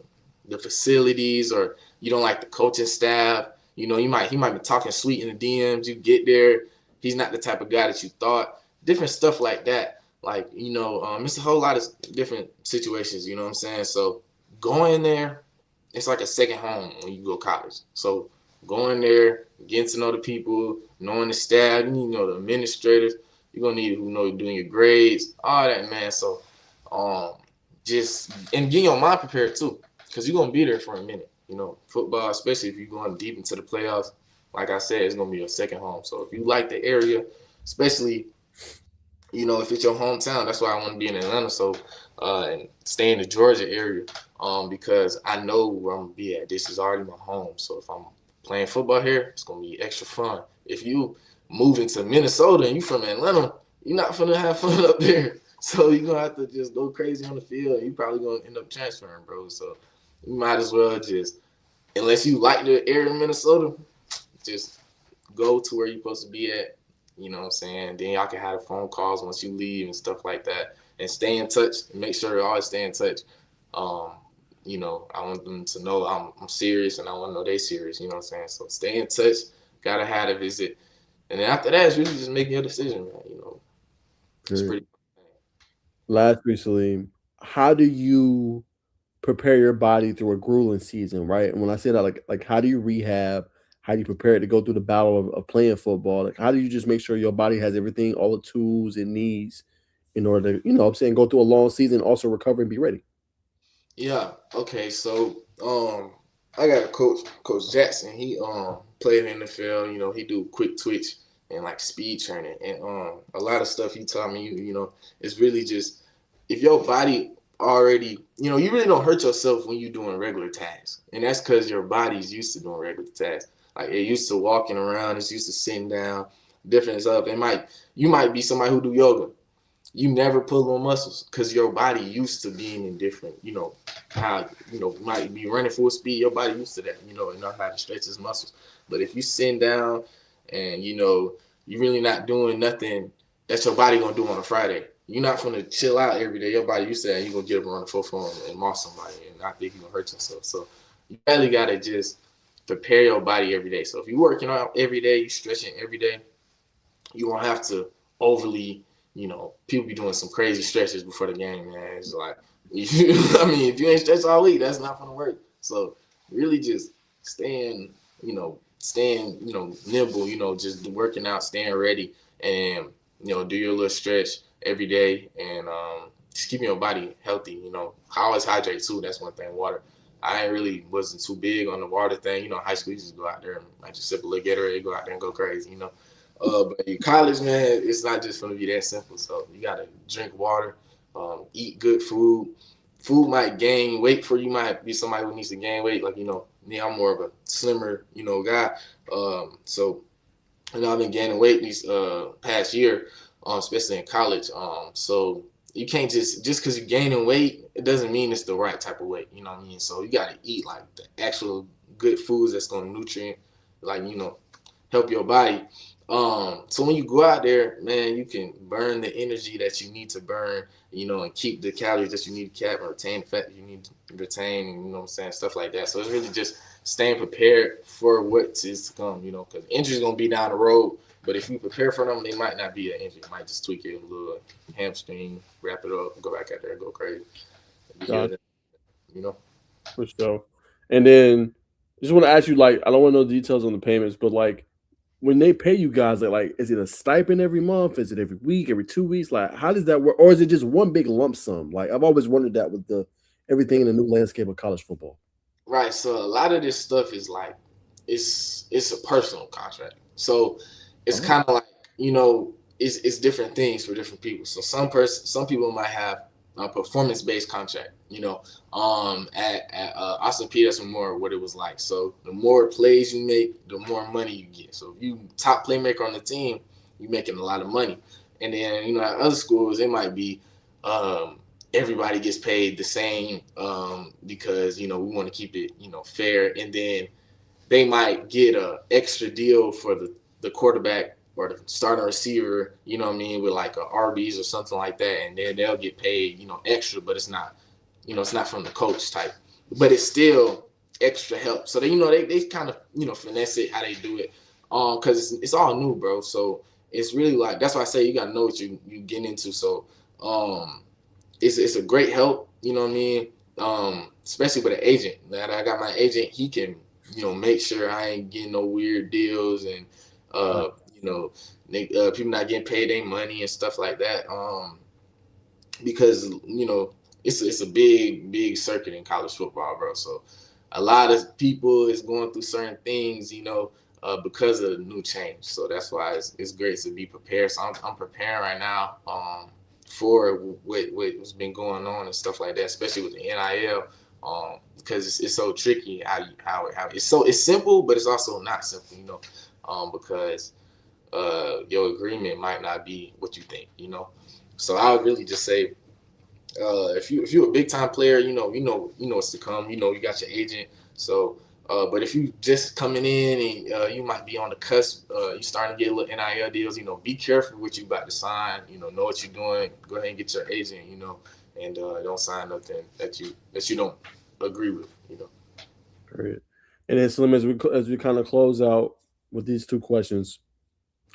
facilities, or you don't like the coaching staff, you know, he might be talking sweet in the DMs. You get there, he's not the type of guy that you thought. Different stuff like that. Like, you know, it's a whole lot of different situations. You know what I'm saying? So going there, it's like a second home when you go to college. So going there, getting to know the people, knowing the staff, you know, the administrators. You're gonna need who know doing your grades, all that, man. So, just and getting your mind prepared too, because you're gonna be there for a minute. You know, football, especially if you're going deep into the playoffs. Like I said, it's gonna be your second home. So if you like the area, especially, you know, if it's your hometown, that's why I want to be in Atlanta. So, and stay in the Georgia area, because I know where I'm gonna be at. This is already my home. So if I'm playing football here, it's gonna be extra fun. If you moving to Minnesota and you from Atlanta, you're not gonna have fun up there. So you're gonna have to just go crazy on the field, and you're probably gonna end up transferring, bro. So you might as well just, unless you like the area of Minnesota, just go to where you're supposed to be at. You know what I'm saying? Then y'all can have phone calls once you leave and stuff like that, and stay in touch. And make sure to always stay in touch. You know, I want them to know I'm serious, and I want to know they serious. You know what I'm saying? So stay in touch. Gotta have a visit. And then after that, it's really just making your decision, man. You know, it's pretty. Lastly, Salim, how do you prepare your body through a grueling season, right? And when I say that, like how do you rehab? How do you prepare to go through the battle of playing football? Like, how do you just make sure your body has everything, all the tools it needs in order to, I'm saying, go through a long season, also recover and be ready? Yeah. Okay. So, I got a Coach Jackson. He played in the NFL. You know, he do quick twitch and like speed training, and a lot of stuff he taught me. You know, it's really just, if your body already, you know, you really don't hurt yourself when you're doing regular tasks, and that's because your body's used to doing regular tasks. Like, it used to walking around, it's used to sitting down, different stuff. You might be somebody who do yoga. You never pull on muscles because your body used to being in different, you know, how, you know, might be running full speed. Your body used to that, you know, and know how to stretch its muscles. But if you sit down and, you know, you're really not doing nothing that your body gonna do on a Friday, you're not gonna chill out every day. Your body used to that, and you're gonna get up and run the full form and moss somebody, and I think you're gonna hurt yourself. So you really gotta just prepare your body every day. So if you're working out every day, you stretching every day, you won't have to overly, you know, people be doing some crazy stretches before the game, man. It's like, I mean, if you ain't stretched all week, that's not gonna work. So really just staying, you know, staying, nimble, just working out, staying ready, and do your little stretch every day, and just keeping your body healthy. I always hydrate too. That's one thing. Water. I ain't really wasn't too big on the water thing. High school you just go out there and I just sip a little Gatorade, go out there and go crazy. But in college, man, it's not just gonna be that simple. So you gotta drink water, eat good food. Food might gain weight for you. Might be somebody who needs to gain weight. Like me, I'm more of a slimmer, guy. So I've been gaining weight these past year, especially in college. So you can't just because you're gaining weight, it doesn't mean it's the right type of weight. You know what I mean? So you gotta eat like the actual good foods that's gonna nutrient, like help your body. So when you go out there, man, you can burn the energy that you need to burn, and keep the calories that you need to cap and retain the fat that you need to retain, and what I'm saying, stuff like that. So it's really just staying prepared for what is to come, because injuries gonna be down the road. But if you prepare for them, they might not be an injury. It might just tweak it a little hamstring, wrap it up, go back out there and go crazy. Be God, healed, you know. for sure. And then just want to ask you, like, I don't want to know the details on the payments, but like when they pay you guys, like, is it a stipend every month? Is it every week, every 2 weeks? Like, how does that work? Or is it just one big lump sum? Like, I've always wondered that with the everything in the new landscape of college football. Right. So a lot of this stuff is like it's a personal contract. So it's Oh, kind of like it's different things for different people. So some people might have a performance based contract. At Austin Peay, that's more what it was like. So the more plays you make, the more money you get. So if you top playmaker on the team, you're making a lot of money. And then at other schools, it might be um, everybody gets paid the same because we want to keep it fair, and then they might get a extra deal for the quarterback or the starting receiver, what I mean, with like a RBs or something like that, and then they'll get paid extra, but it's not from the coach type, but it's still extra help. So they kind of finesse it how they do it, because it's all new, bro. So it's really like that's why I say you gotta know what you getting into. So um it's a great help, you know what I mean? Especially with an agent. Now that I got my agent, he can, make sure I ain't getting no weird deals and right. people not getting paid their money and stuff like that. Because it's a big circuit in college football, bro. So a lot of people is going through certain things, because of the new change. So that's why it's great to be prepared. So I'm preparing right now. For what's been going on and stuff like that, especially with the NIL, because it's so tricky how it's simple, but it's also not simple, because your agreement might not be what you think, So I would really just say, if you're a big time player, you know what's to come. You got your agent. So, but if you just coming in and you might be on the cusp, you starting to get a little NIL deals. Be careful what you about to sign. Know what you're doing. Go ahead and get your agent. And don't sign nothing that you don't agree with. Great. And then Slim, as we kind of close out with these two questions,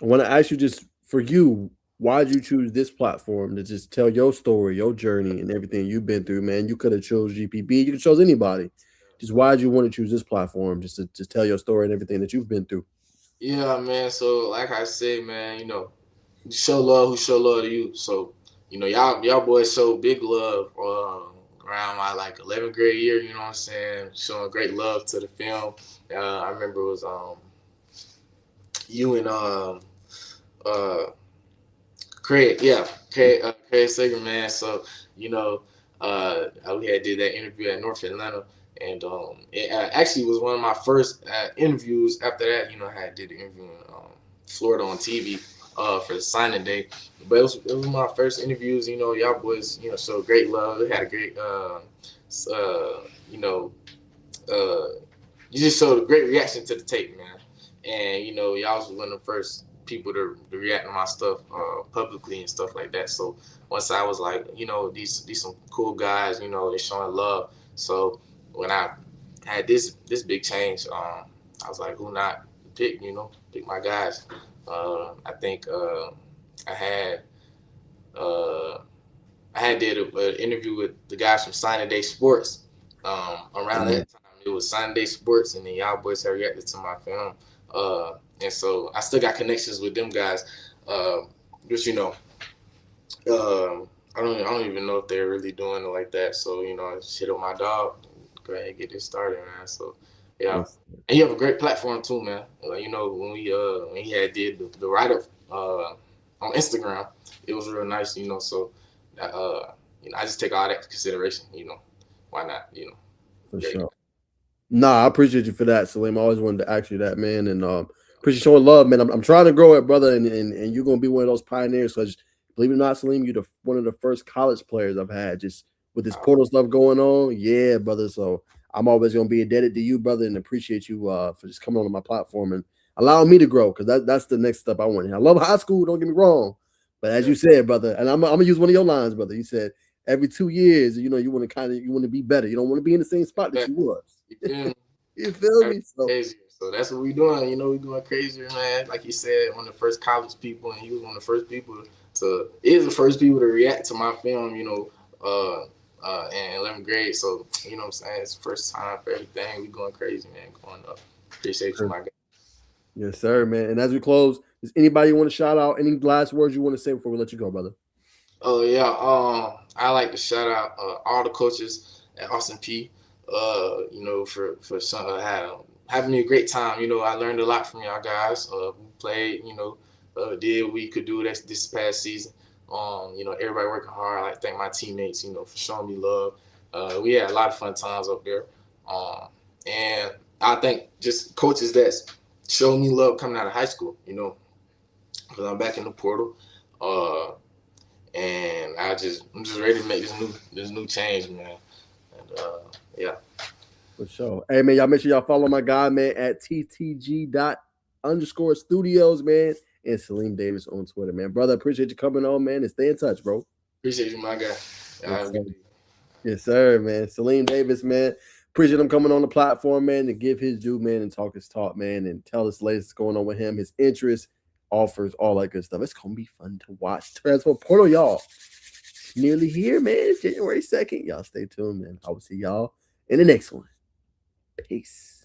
I want to ask you just for you, why did you choose this platform to just tell your story, your journey, and everything you've been through, man? You could have chose GPB, you could chose anybody. Just why did you want to choose this platform just to just tell your story and everything that you've been through? Yeah, man. So like I said, man, show love who show love to you. So, y'all boys show big love around my like 11th grade year. You know what I'm saying? Showing great love to the film. I remember it was you and uh Craig, yeah, Craig Sager, man. So you know, we had did that interview at North Atlanta, and it actually was one of my first interviews. After that, I had did the interview in Florida on TV for the signing day. But it was my first interviews. Y'all boys, showed great love. We had a great, you know, uh, you just showed a great reaction to the tape, man. And y'all was one of the first people to react to my stuff publicly and stuff like that. So once I was like, these some cool guys, they showing love. So when I had this big change, I was like, who not pick? Pick my guys. I think I had uh, I had did an interview with the guys from Signing Day Sports. Around Mm, that time, it was Sunday Sports, and then y'all boys had reacted to my film. And so I still got connections with them guys. Just I don't even know if they're really doing it like that. So I just hit up my dog, go ahead and get this started, man. So yeah, Yes. and you have a great platform too, man. When he had did the write up on Instagram, it was real nice. So I just take all that into consideration. Why not? For Yeah, sure. Nah, I appreciate you for that, Salim. I always wanted to ask you that, man, and appreciate showing love, man. I'm trying to grow it, brother, and you're gonna be one of those pioneers. Because believe it or not, Salim, you're one of the first college players I've had just with this portal stuff going on. Yeah, brother. So I'm always gonna be indebted to you, brother, and appreciate you for just coming on my platform and allowing me to grow. Because that's the next step I want. I love high school. Don't get me wrong, but as yeah. you said, brother, and I'm gonna use one of your lines, brother. You said every 2 years, you want to you want to be better. You don't want to be in the same spot that But you was. you feel me? You feel Gotta me? So crazier. So that's what we doing. We going crazier, man. Like you said, one of the first college people, and he was one of the first people the first people to react to my film. In 11th grade. So what I'm saying, it's the first time for everything. We going crazy, man. Going up. Appreciate you, my guy. yes, sir, man. And as we close, does anybody want to shout out any last words you want to say before we let you go, brother? Oh yeah. I like to shout out all the coaches at Austin Peay. For some having me a great time. I learned a lot from y'all guys. We played. Did what we could do this past season. Everybody working hard. I like to thank my teammates. For showing me love. We had a lot of fun times up there. And I think just coaches that showed me love coming out of high school. Because I'm back in the portal. And I'm just ready to make this new change, man. And yeah. For sure. Hey, man, y'all make sure y'all follow my guy, man, at ttg_studios, man, and Saalim Davis on Twitter, man. Brother, appreciate you coming on, man, and stay in touch, bro. Appreciate you, my guy. Y'all have Yes, a sir. good day. Yes, sir, man. Saalim Davis, man. Appreciate him coming on the platform, man, to give his due, man, and talk his talk, man, and tell us latest going on with him, his interests, offers, all that good stuff. It's gonna be fun to watch. Transfer portal, y'all. Nearly here, man. It's January 2nd. Y'all stay tuned, man. I will see y'all in the next one. Peace.